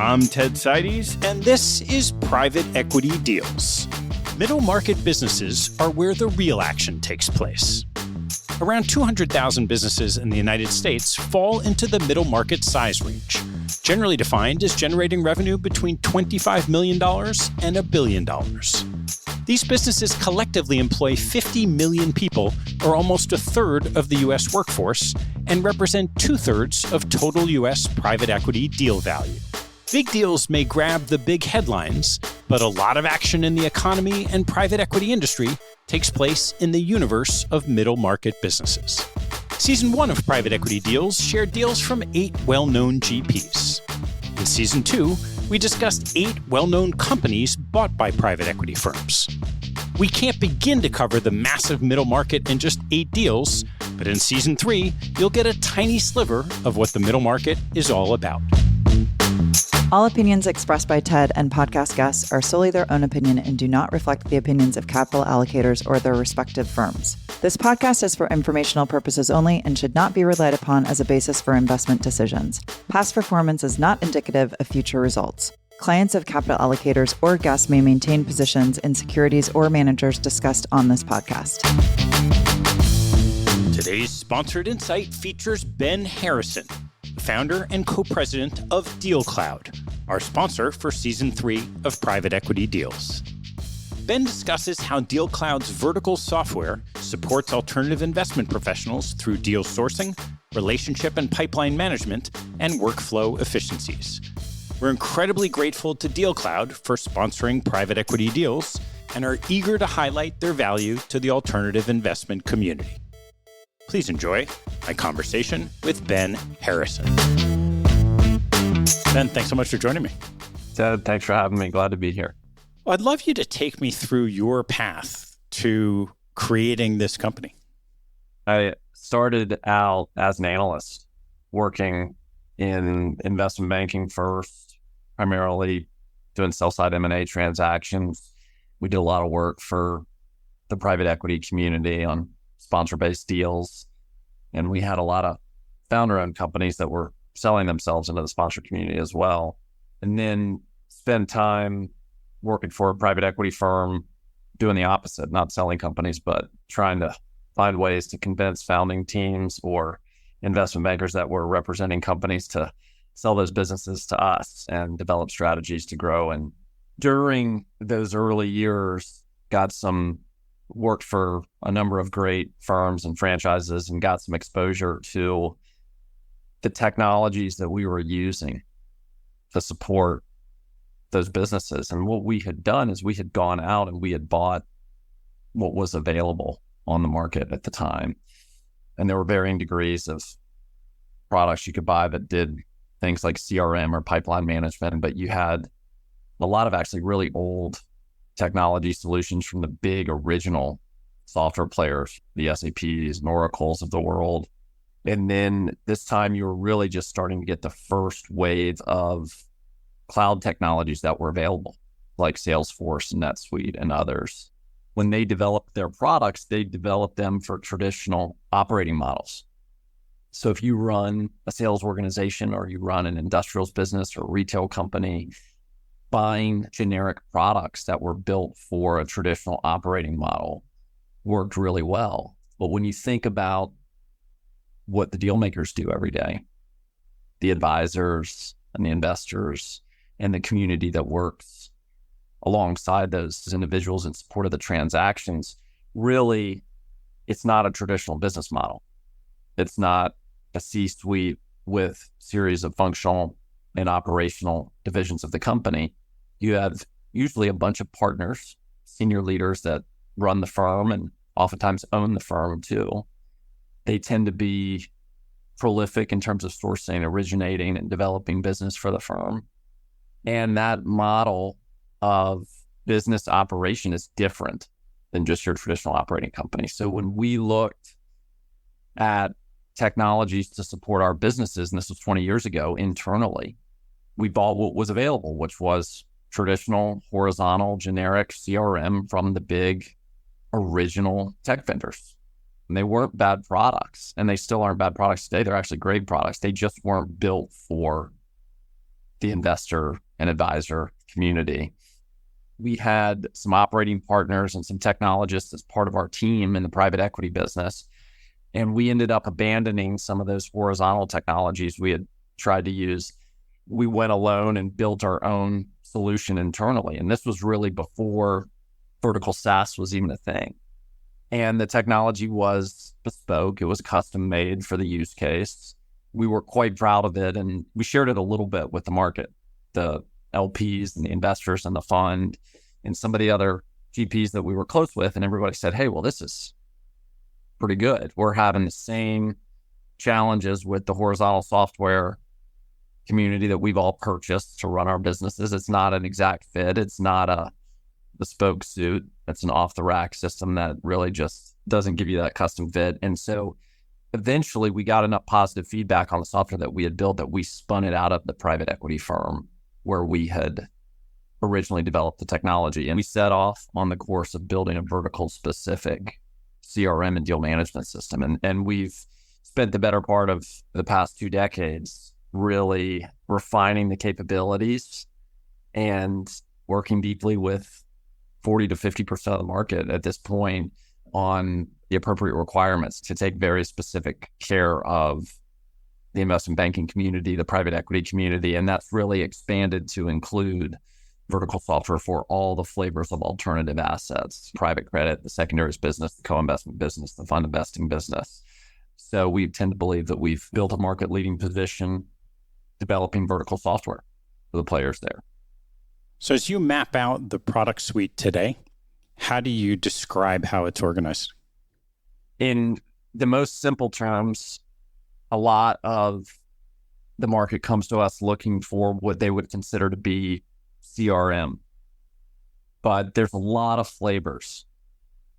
I'm Ted Seides, and this is Private Equity Deals. Middle market businesses are where the real action takes place. Around 200,000 businesses in the United States fall into the middle market size range, generally defined as generating revenue between $25 million and $1 billion. These businesses collectively employ 50 million people, or almost a third of the U.S. workforce, and represent 2/3 of total U.S. private equity deal value. Big deals may grab the big headlines, but a lot of action in the economy and private equity industry takes place in the universe of middle market businesses. Season 1 of Private Equity Deals shared deals from 8 well-known GPs. In Season 2, we discussed 8 well-known companies bought by private equity firms. We can't begin to cover the massive middle market in just 8 deals, but in Season 3, you'll get a tiny sliver of what the middle market is all about. All opinions expressed by Ted and podcast guests are solely their own opinion and do not reflect the opinions of capital allocators or their respective firms. This podcast is for informational purposes only and should not be relied upon as a basis for investment decisions. Past performance is not indicative of future results. Clients of capital allocators or guests may maintain positions in securities or managers discussed on this podcast. Today's sponsored insight features Ben Harrison, founder and co-president of DealCloud, our sponsor for Season 3 of Private Equity Deals. Ben discusses how DealCloud's vertical software supports alternative investment professionals through deal sourcing, relationship and pipeline management, and workflow efficiencies. We're incredibly grateful to DealCloud for sponsoring Private Equity Deals and are eager to highlight their value to the alternative investment community. Please enjoy my conversation with Ben Harrison. Ben, thanks so much for joining me. Ted, thanks for having me. Glad to be here. Well, I'd love you to take me through your path to creating this company. I started out as an analyst working in investment banking first, primarily doing sell-side M&A transactions. We did a lot of work for the private equity community on sponsor-based deals. And we had a lot of founder-owned companies that were selling themselves into the sponsor community as well. And then spent time working for a private equity firm, doing the opposite, not selling companies, but trying to find ways to convince founding teams or investment bankers that were representing companies to sell those businesses to us and develop strategies to grow. And during those early years, worked for a number of great firms and franchises and got some exposure to the technologies that we were using to support those businesses. And what we had done is we had gone out and we had bought what was available on the market at the time. And there were varying degrees of products you could buy that did things like CRM or pipeline management, but you had a lot of actually really old technology solutions from the big original software players, the SAPs and Oracles of the world. And then this time you were really just starting to get the first wave of cloud technologies that were available, like Salesforce and NetSuite and others. When they developed their products, they developed them for traditional operating models. So if you run a sales organization or you run an industrials business or retail company, buying generic products that were built for a traditional operating model worked really well. But when you think about what the deal makers do every day, the advisors and the investors and the community that works alongside those individuals in support of the transactions, really, it's not a traditional business model. It's not a C-suite with series of functional and operational divisions of the company. You have usually a bunch of partners, senior leaders that run the firm and oftentimes own the firm too. They tend to be prolific in terms of sourcing, originating, and developing business for the firm. And that model of business operation is different than just your traditional operating company. So when we looked at technologies to support our businesses, and this was 20 years ago internally, we bought what was available, which was traditional, horizontal, generic CRM from the big original tech vendors. And they weren't bad products, and they still aren't bad products today. They're actually great products. They just weren't built for the investor and advisor community. We had some operating partners and some technologists as part of our team in the private equity business. And we ended up abandoning some of those horizontal technologies we had tried to use. We went alone and built our own solution internally. And this was really before vertical SaaS was even a thing. And the technology was bespoke. It was custom made for the use case. We were quite proud of it. And we shared it a little bit with the market, the LPs and the investors and the fund and some of the other GPs that we were close with. And everybody said, hey, well, this is pretty good. We're having the same challenges with the horizontal software community that we've all purchased to run our businesses. It's not an exact fit. It's not a bespoke suit. It's an off-the-rack system that really just doesn't give you that custom fit. And so eventually we got enough positive feedback on the software that we had built that we spun it out of the private equity firm where we had originally developed the technology. And we set off on the course of building a vertical specific CRM and deal management system. And we've spent the better part of the past 2 decades really refining the capabilities and working deeply with 40 to 50% of the market at this point on the appropriate requirements to take very specific care of the investment banking community, the private equity community. And that's really expanded to include vertical software for all the flavors of alternative assets, private credit, the secondaries business, the co-investment business, the fund investing business. So we tend to believe that we've built a market leading position developing vertical software for the players there. So as you map out the product suite today, how do you describe how it's organized? In the most simple terms, a lot of the market comes to us looking for what they would consider to be CRM. But there's a lot of flavors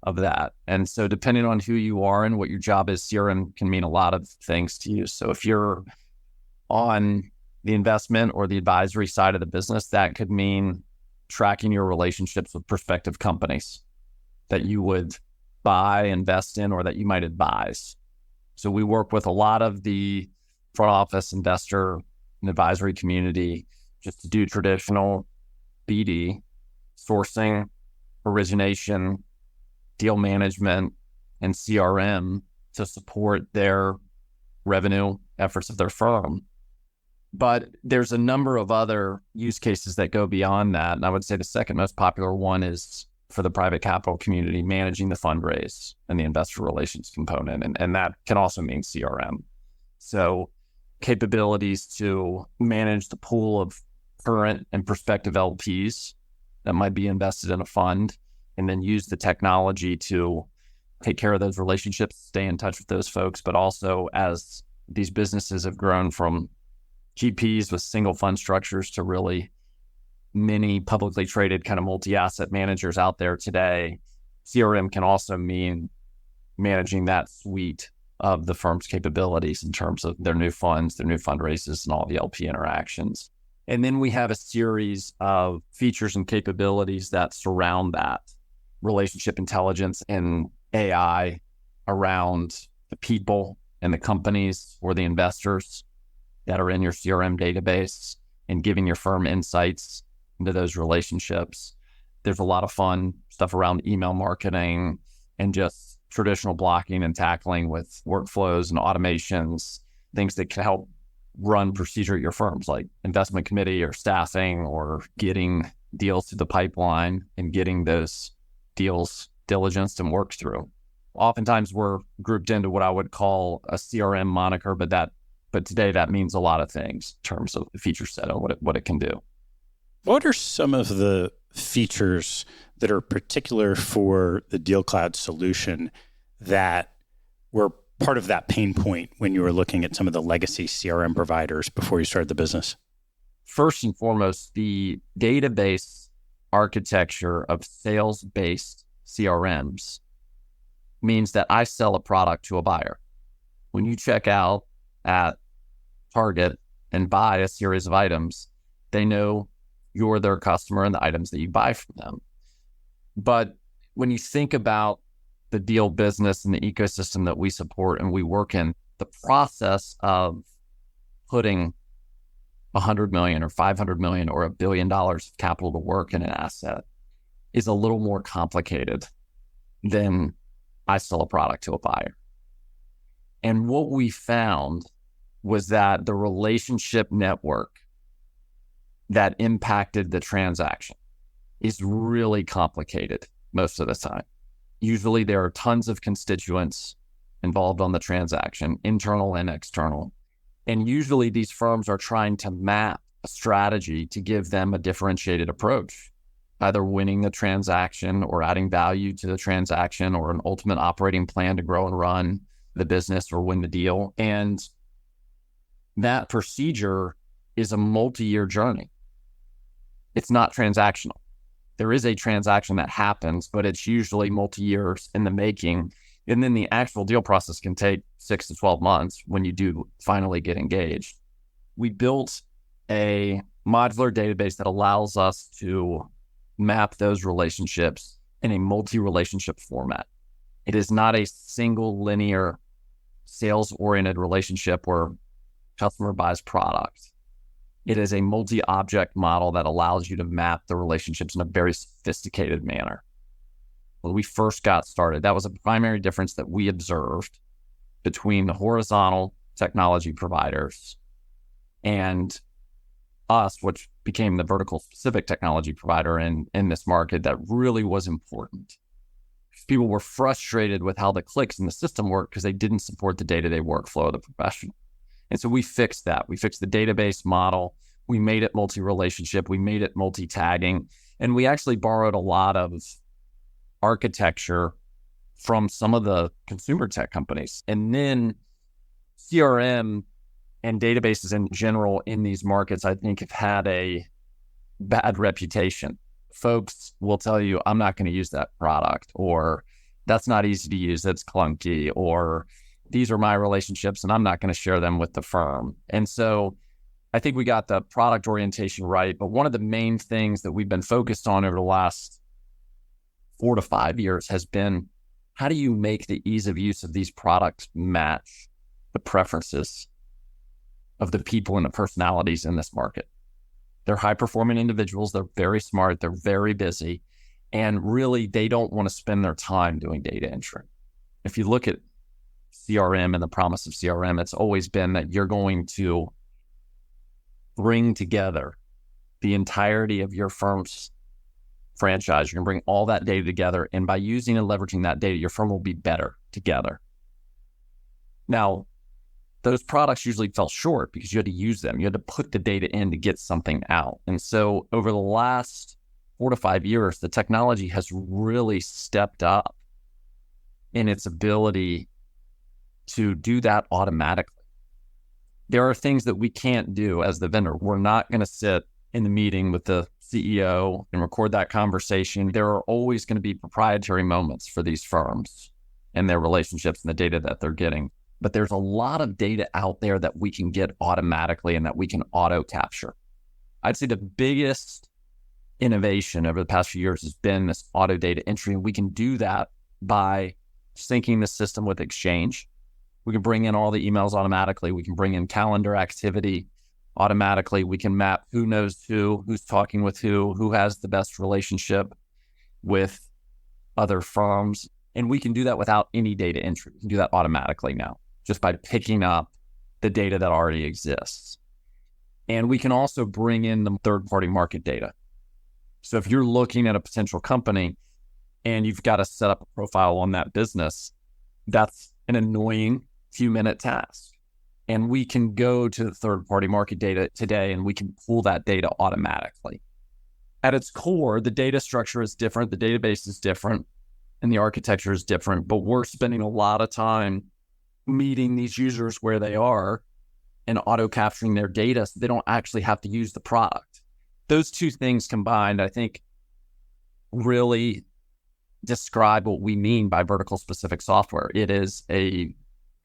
of that. And so depending on who you are and what your job is, CRM can mean a lot of things to you. So if you're on the investment or the advisory side of the business, that could mean tracking your relationships with prospective companies that you would buy, invest in, or that you might advise. So we work with a lot of the front office investor and advisory community just to do traditional BD, sourcing, origination, deal management, and CRM to support their revenue efforts of their firm. But there's a number of other use cases that go beyond that. And I would say the second most popular one is for the private capital community, managing the fundraise and the investor relations component. And that can also mean CRM. So capabilities to manage the pool of current and prospective LPs that might be invested in a fund, and then use the technology to take care of those relationships, stay in touch with those folks. But also as these businesses have grown from GPs with single fund structures to really many publicly traded kind of multi-asset managers out there today, CRM can also mean managing that suite of the firm's capabilities in terms of their new funds, their new fundraisers, and all the LP interactions. And then we have a series of features and capabilities that surround that: relationship intelligence and AI around the people and the companies or the investors that are in your CRM database and giving your firm insights into those relationships. There's a lot of fun stuff around email marketing and just traditional blocking and tackling with workflows and automations, things that can help run procedure at your firms, like investment committee or staffing or getting deals to the pipeline and getting those deals diligenced and worked through. Oftentimes we're grouped into what I would call a CRM moniker, but today that means a lot of things in terms of the feature set and what it can do. What are some of the features that are particular for the DealCloud solution that were part of that pain point when you were looking at some of the legacy CRM providers before you started the business? First and foremost, the database architecture of sales-based CRMs means that I sell a product to a buyer. When you check out at Target and buy a series of items, they know you're their customer and the items that you buy from them. But when you think about the deal business and the ecosystem that we support and we work in, the process of putting $100 million or $500 million or $1 billion of capital to work in an asset is a little more complicated than I sell a product to a buyer. And what we found was that the relationship network that impacted the transaction is really complicated most of the time. Usually there are tons of constituents involved on the transaction, internal and external. And usually these firms are trying to map a strategy to give them a differentiated approach, either winning the transaction or adding value to the transaction or an ultimate operating plan to grow and run the business or win the deal. And that procedure is a multi-year journey. It's not transactional. There is a transaction that happens, but it's usually multi-years in the making. And then the actual deal process can take 6 to 12 months when you do finally get engaged. We built a modular database that allows us to map those relationships in a multi-relationship format. It is not a single linear sales-oriented relationship where customer buys product. It is a multi-object model that allows you to map the relationships in a very sophisticated manner. When we first got started, that was a primary difference that we observed between the horizontal technology providers and us, which became the vertical specific technology provider in this market. That really was important. People were frustrated with how the clicks in the system worked because they didn't support the day-to-day workflow of the professional. And so we fixed that. We fixed the database model. We made it multi-relationship. We made it multi-tagging. And we actually borrowed a lot of architecture from some of the consumer tech companies. And then CRM and databases in general in these markets, I think, have had a bad reputation. Folks will tell you, I'm not going to use that product, or that's not easy to use, that's clunky, or these are my relationships and I'm not going to share them with the firm. And so I think we got the product orientation right. But one of the main things that we've been focused on over the last 4 to 5 years has been, how do you make the ease of use of these products match the preferences of the people and the personalities in this market? They're high-performing individuals. They're very smart. They're very busy. And really, they don't want to spend their time doing data entry. If you look at CRM and the promise of CRM, it's always been that you're going to bring together the entirety of your firm's franchise. You're going to bring all that data together. And by using and leveraging that data, your firm will be better together. Now, those products usually fell short because you had to use them. You had to put the data in to get something out. And so over the last 4 to 5 years, the technology has really stepped up in its ability to do that automatically. There are things that we can't do as the vendor. We're not going to sit in the meeting with the CEO and record that conversation. There are always going to be proprietary moments for these firms and their relationships and the data that they're getting. But there's a lot of data out there that we can get automatically and that we can auto capture. I'd say the biggest innovation over the past few years has been this auto data entry. And we can do that by syncing the system with Exchange. We can bring in all the emails automatically. We can bring in calendar activity automatically. We can map who knows who, who's talking with who has the best relationship with other firms. And we can do that without any data entry. We can do that automatically now, just by picking up the data that already exists. And we can also bring in the third-party market data. So if you're looking at a potential company and you've got to set up a profile on that business, that's an annoying few-minute task. And we can go to the third-party market data today and we can pull that data automatically. At its core, the data structure is different, the database is different, and the architecture is different, but we're spending a lot of time meeting these users where they are and auto-capturing their data so they don't actually have to use the product. Those two things combined, I think, really describe what we mean by vertical specific software. It is a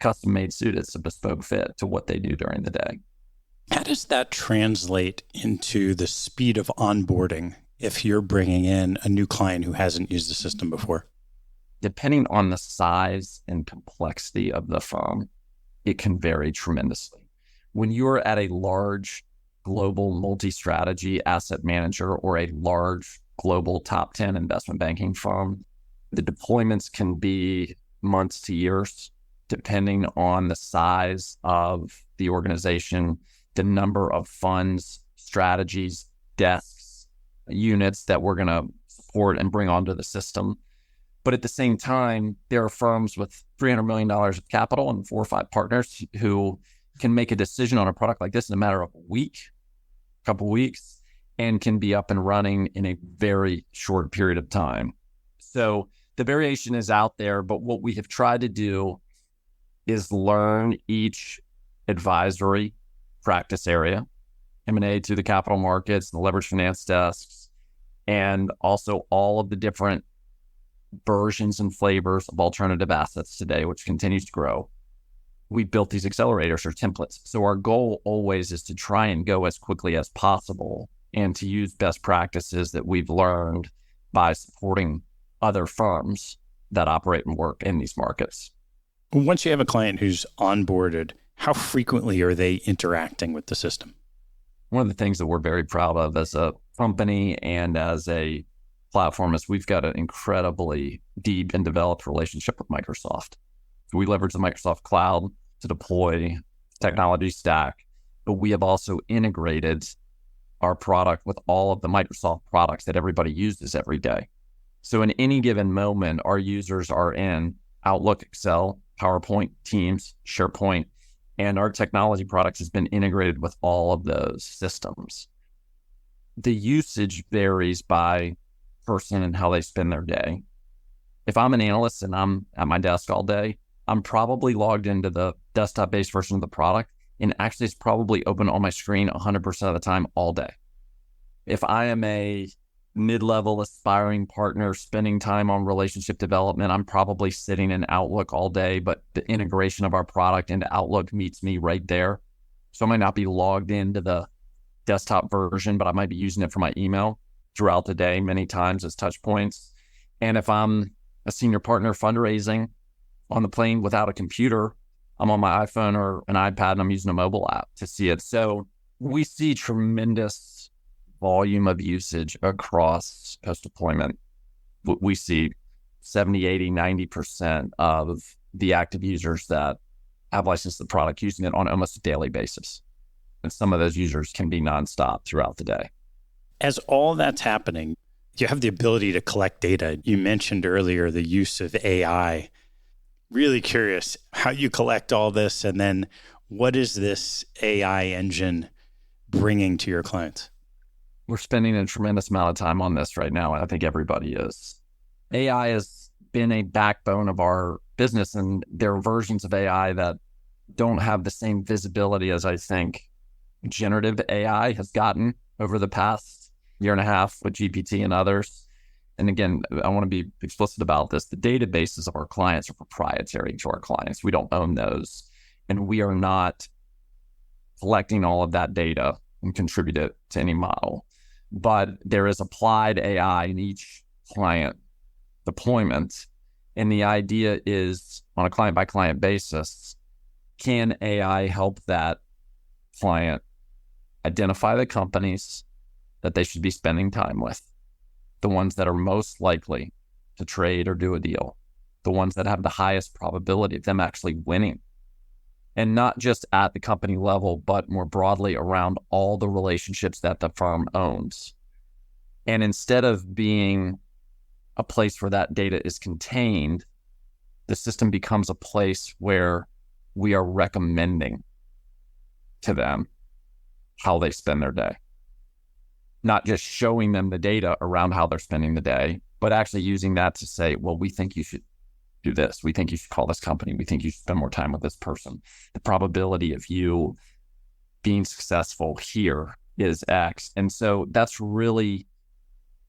custom-made suit. It's a bespoke fit to what they do during the day. How does that translate into the speed of onboarding if you're bringing in a new client who hasn't used the system before? Depending on the size and complexity of the firm, it can vary tremendously. When you're at a large global multi-strategy asset manager or a large global top 10 investment banking firm, the deployments can be months to years, depending on the size of the organization, the number of funds, strategies, desks, units that we're going to support and bring onto the system. But at the same time, there are firms with $300 million of capital and 4 or 5 partners who can make a decision on a product like this in a matter of a week, a couple of weeks, and can be up and running in a very short period of time. So the variation is out there, but what we have tried to do is learn each advisory practice area, M&A to the capital markets, the leveraged finance desks, and also all of the different versions and flavors of alternative assets today, which continues to grow. We built these accelerators or templates. So our goal always is to try and go as quickly as possible and to use best practices that we've learned by supporting other firms that operate and work in these markets. Once you have a client who's onboarded, how frequently are they interacting with the system? One of the things that we're very proud of as a company and as a platform is we've got an incredibly deep and developed relationship with Microsoft. So we leverage the Microsoft Cloud to deploy technology stack, but we have also integrated our product with all of the Microsoft products that everybody uses every day. So in any given moment, our users are in Outlook, Excel, PowerPoint, Teams, SharePoint, and our technology products has been integrated with all of those systems. The usage varies by person and how they spend their day. If I'm an analyst and I'm at my desk all day, I'm probably logged into the desktop-based version of the product, and actually it's probably open on my screen 100% of the time all day. If I am a mid-level aspiring partner spending time on relationship development, I'm probably sitting in Outlook all day, but the integration of our product into Outlook meets me right there. So I might not be logged into the desktop version, but I might be using it for my email throughout the day many times as touch points. And if I'm a senior partner fundraising on the plane without a computer, I'm on my iPhone or an iPad and I'm using a mobile app to see it. So we see tremendous volume of usage across post-deployment. We see 70, 80, 90% of the active users that have licensed the product using it on almost a daily basis. And some of those users can be nonstop throughout the day. As all that's happening, you have the ability to collect data. You mentioned earlier the use of AI. Really curious how you collect all this, and then what is this AI engine bringing to your clients? We're spending a tremendous amount of time on this right now. I think everybody is. AI has been a backbone of our business, and there are versions of AI that don't have the same visibility as I think generative AI has gotten over the past year and a half with GPT and others. And again, I want to be explicit about this. The databases of our clients are proprietary to our clients. We don't own those. And we are not collecting all of that data and contribute it to any model. But there is applied AI in each client deployment. And the idea is on a client by client basis, can AI help that client identify the companies that they should be spending time with, the ones that are most likely to trade or do a deal, the ones that have the highest probability of them actually winning, and not just at the company level, but more broadly around all the relationships that the firm owns. And instead of being a place where that data is contained, the system becomes a place where we are recommending to them how they spend their day. Not just showing them the data around how they're spending the day, but actually using that to say, well, we think you should do this. We think you should call this company. We think you should spend more time with this person. The probability of you being successful here is X. And so that's really,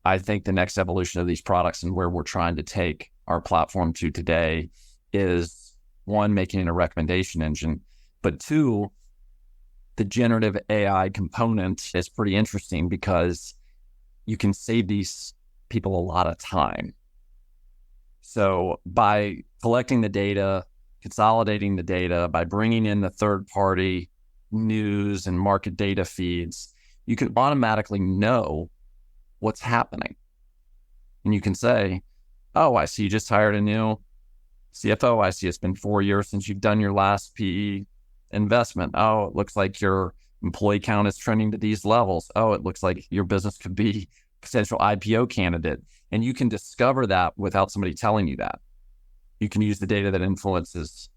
I think, the next evolution of these products and where we're trying to take our platform to today is, one, making it a recommendation engine, but two, the generative AI component is pretty interesting because you can save these people a lot of time. So by collecting the data, consolidating the data, by bringing in the third-party news and market data feeds, you can automatically know what's happening. And you can say, oh, I see you just hired a new CFO. I see it's been 4 years since you've done your last PE investment. Oh, it looks like your employee count is trending to these levels. Oh, it looks like your business could be a potential IPO candidate. And you can discover that without somebody telling you that. You can use the data that influences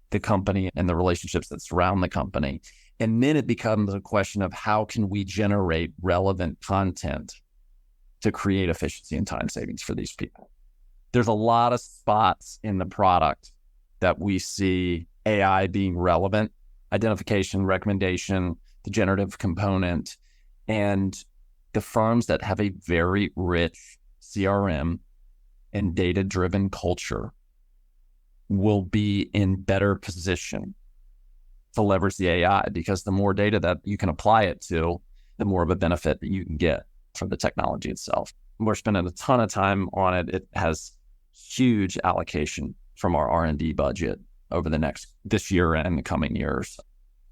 the company and the relationships that surround the company. And then it becomes a question of how can we generate relevant content to create efficiency and time savings for these people. There's a lot of spots in the product that we see AI being relevant: identification, recommendation, the generative component, and the firms that have a very rich CRM and data-driven culture will be in better position to leverage the AI, because the more data that you can apply it to, the more of a benefit that you can get from the technology itself. We're spending a ton of time on it. It has huge allocation from our R&D budget over this year and the coming years.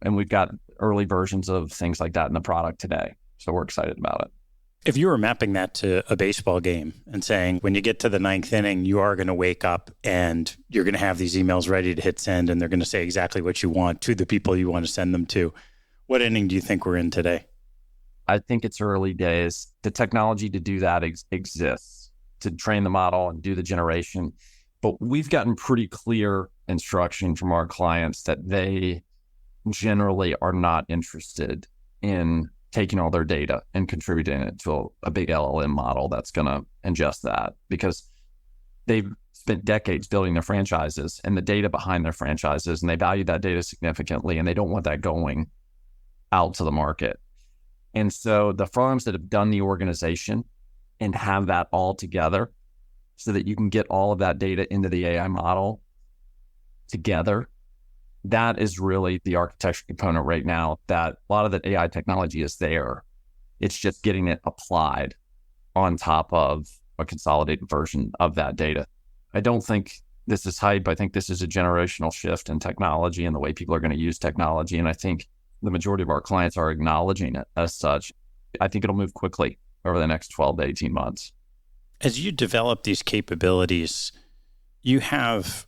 And we've got early versions of things like that in the product today. So we're excited about it. If you were mapping that to a baseball game and saying, when you get to the ninth inning, you are going to wake up and you're going to have these emails ready to hit send, and they're going to say exactly what you want to the people you want to send them to. What inning do you think we're in today? I think it's early days. The technology to do that exists, to train the model and do the generation. But we've gotten pretty clear instruction from our clients that they generally are not interested in taking all their data and contributing it to a big LLM model that's going to ingest that, because they've spent decades building their franchises and the data behind their franchises, and they value that data significantly, and they don't want that going out to the market. And so the firms that have done the organization and have that all together so that you can get all of that data into the AI model together, that is really the architecture component right now, that a lot of the AI technology is there. It's just getting it applied on top of a consolidated version of that data. I don't think this is hype. I think this is a generational shift in technology and the way people are going to use technology. And I think the majority of our clients are acknowledging it as such. I think it'll move quickly over the next 12 to 18 months. As you develop these capabilities, you have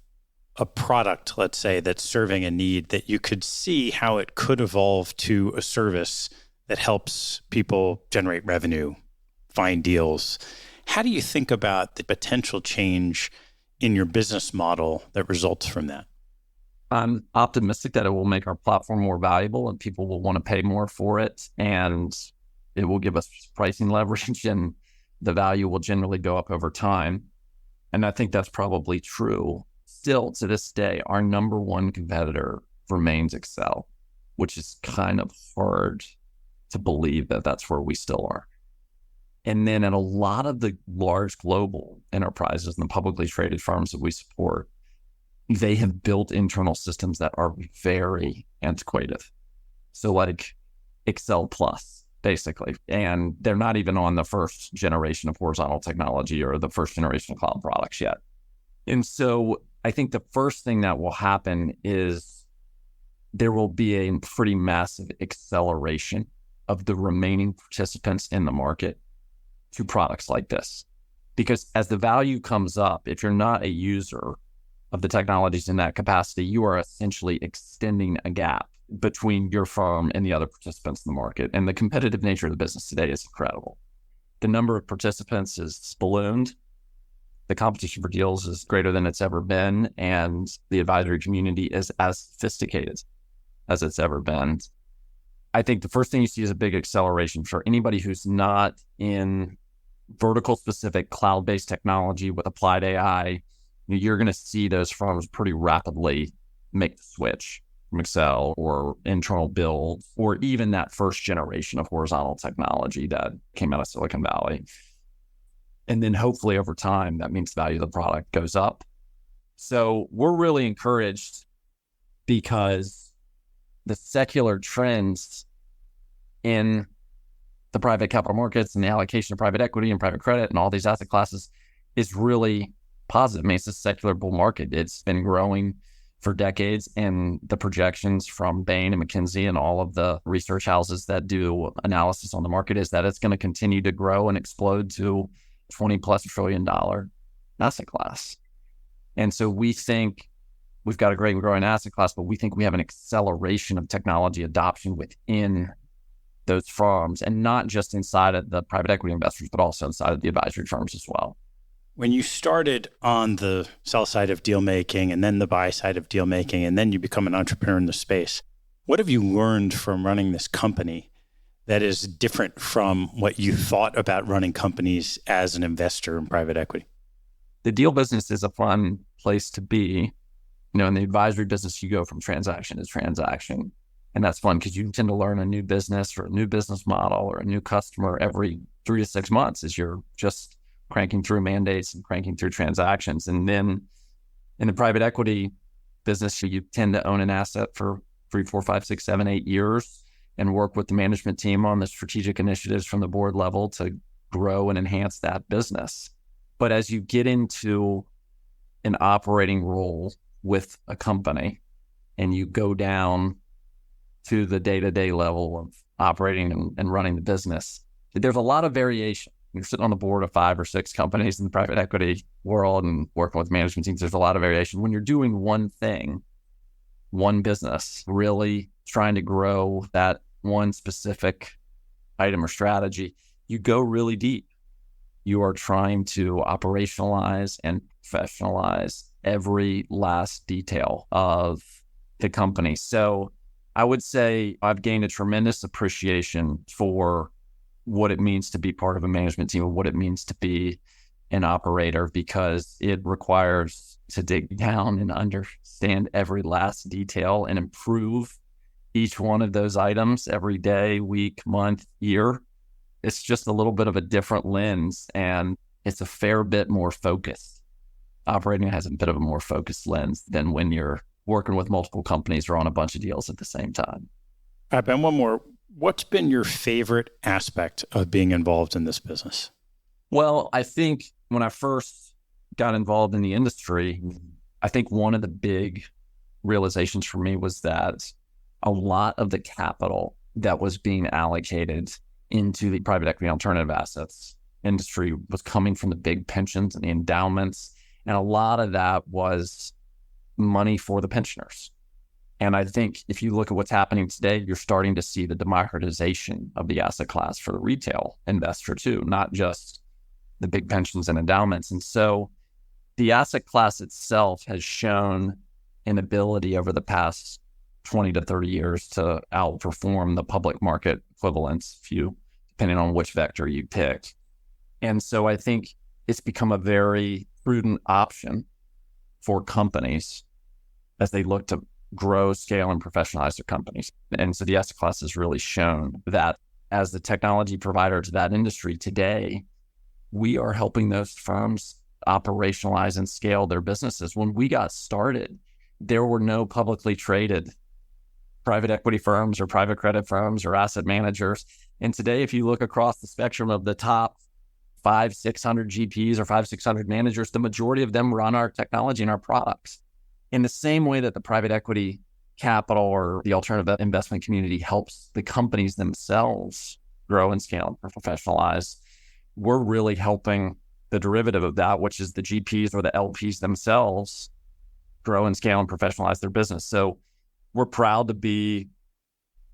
a product, let's say, that's serving a need that you could see how it could evolve to a service that helps people generate revenue, find deals. How do you think about the potential change in your business model that results from that? I'm optimistic that it will make our platform more valuable and people will want to pay more for it, and it will give us pricing leverage, and the value will generally go up over time. And I think that's probably true. Still, to this day, our number one competitor remains Excel, which is kind of hard to believe that that's where we still are. And then at a lot of the large global enterprises and the publicly traded firms that we support, they have built internal systems that are very antiquated. So like Excel Plus, basically. And they're not even on the first generation of horizontal technology or the first generation of cloud products yet. And so I think the first thing that will happen is there will be a pretty massive acceleration of the remaining participants in the market to products like this. Because as the value comes up, if you're not a user of the technologies in that capacity, you are essentially extending a gap between your firm and the other participants in the market. And the competitive nature of the business today is incredible. The number of participants is ballooned. The competition for deals is greater than it's ever been. And the advisory community is as sophisticated as it's ever been. I think the first thing you see is a big acceleration for anybody who's not in vertical specific cloud-based technology with applied AI. You're going to see those firms pretty rapidly make the switch from Excel or internal build, or even that first generation of horizontal technology that came out of Silicon Valley. And then hopefully over time, that means the value of the product goes up. So we're really encouraged because the secular trends in the private capital markets and the allocation of private equity and private credit and all these asset classes is really positive. I mean, it's a secular bull market. It's been growing for decades. And the projections from Bain and McKinsey and all of the research houses that do analysis on the market is that it's going to continue to grow and explode to $20+ trillion asset class. And so we think we've got a great growing asset class, but we think we have an acceleration of technology adoption within those firms, and not just inside of the private equity investors, but also inside of the advisory firms as well. When you started on the sell side of deal making and then the buy side of deal making, and then you become an entrepreneur in the space, what have you learned from running this company that is different from what you thought about running companies as an investor in private equity? The deal business is a fun place to be. In the advisory business, you go from transaction to transaction. And that's fun because you tend to learn a new business or a new business model or a new customer every 3 to 6 months as you're just cranking through mandates and cranking through transactions. And then in the private equity business, you tend to own an asset for 3, 4, 5, 6, 7, 8 years and work with the management team on the strategic initiatives from the board level to grow and enhance that business. But as you get into an operating role with a company and you go down to the day-to-day level of operating and running the business, there's a lot of variation. You're sitting on the board of 5 or 6 companies in the private equity world and working with management teams. There's a lot of variation. When you're doing one thing, one business, really trying to grow that one specific item or strategy, you go really deep. You are trying to operationalize and professionalize every last detail of the company. So I would say I've gained a tremendous appreciation for what it means to be part of a management team, or what it means to be an operator, because it requires to dig down and understand every last detail and improve each one of those items every day, week, month, year. It's just a little bit of a different lens, and it's a fair bit more focused. Operating has a bit of a more focused lens than when you're working with multiple companies or on a bunch of deals at the same time. All right, Ben, one more. What's been your favorite aspect of being involved in this business? Well, I think when I first got involved in the industry, I think one of the big realizations for me was that a lot of the capital that was being allocated into the private equity alternative assets industry was coming from the big pensions and the endowments. And a lot of that was money for the pensioners. And I think if you look at what's happening today, you're starting to see the democratization of the asset class for the retail investor too, not just the big pensions and endowments. And so the asset class itself has shown an ability over the past 20 to 30 years to outperform the public market equivalents, depending on which vector you pick. And so I think it's become a very prudent option for companies as they look to grow, scale, and professionalize their companies. And so the asset class has really shown that as the technology provider to that industry today, we are helping those firms operationalize and scale their businesses. When we got started, there were no publicly traded private equity firms or private credit firms or asset managers. And today, if you look across the spectrum of the top 500-600 GPs or 500-600 managers, the majority of them run our technology and our products. In the same way that the private equity capital or the alternative investment community helps the companies themselves grow and scale and professionalize, we're really helping the derivative of that, which is the GPs or the LPs themselves grow and scale and professionalize their business. So we're proud to be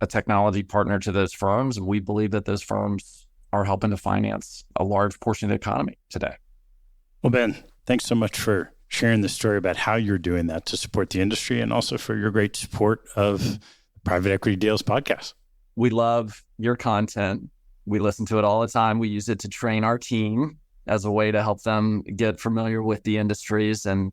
a technology partner to those firms, and we believe that those firms are helping to finance a large portion of the economy today. Well, Ben, thanks so much for sharing the story about how you're doing that to support the industry, and also for your great support of the Private Equity Deals podcast. We love your content. We listen to it all the time. We use it to train our team as a way to help them get familiar with the industries. And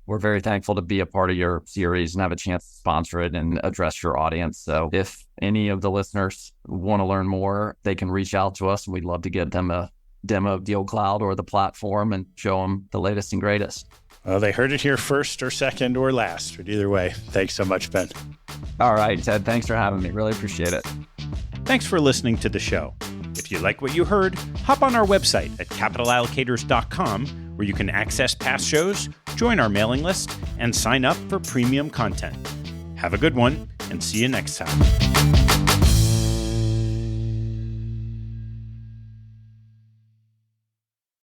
we're very thankful to be a part of your series and have a chance to sponsor it and address your audience. So if any of the listeners want to learn more, they can reach out to us, and we'd love to get them a demo of DealCloud or the platform and show them the latest and greatest. Well, they heard it here first or second or last, but either way, thanks so much, Ben. All right, Ted, thanks for having me. Really appreciate it. Thanks for listening to the show. If you like what you heard, hop on our website at capitalallocators.com, where you can access past shows, join our mailing list, and sign up for premium content. Have a good one, and see you next time.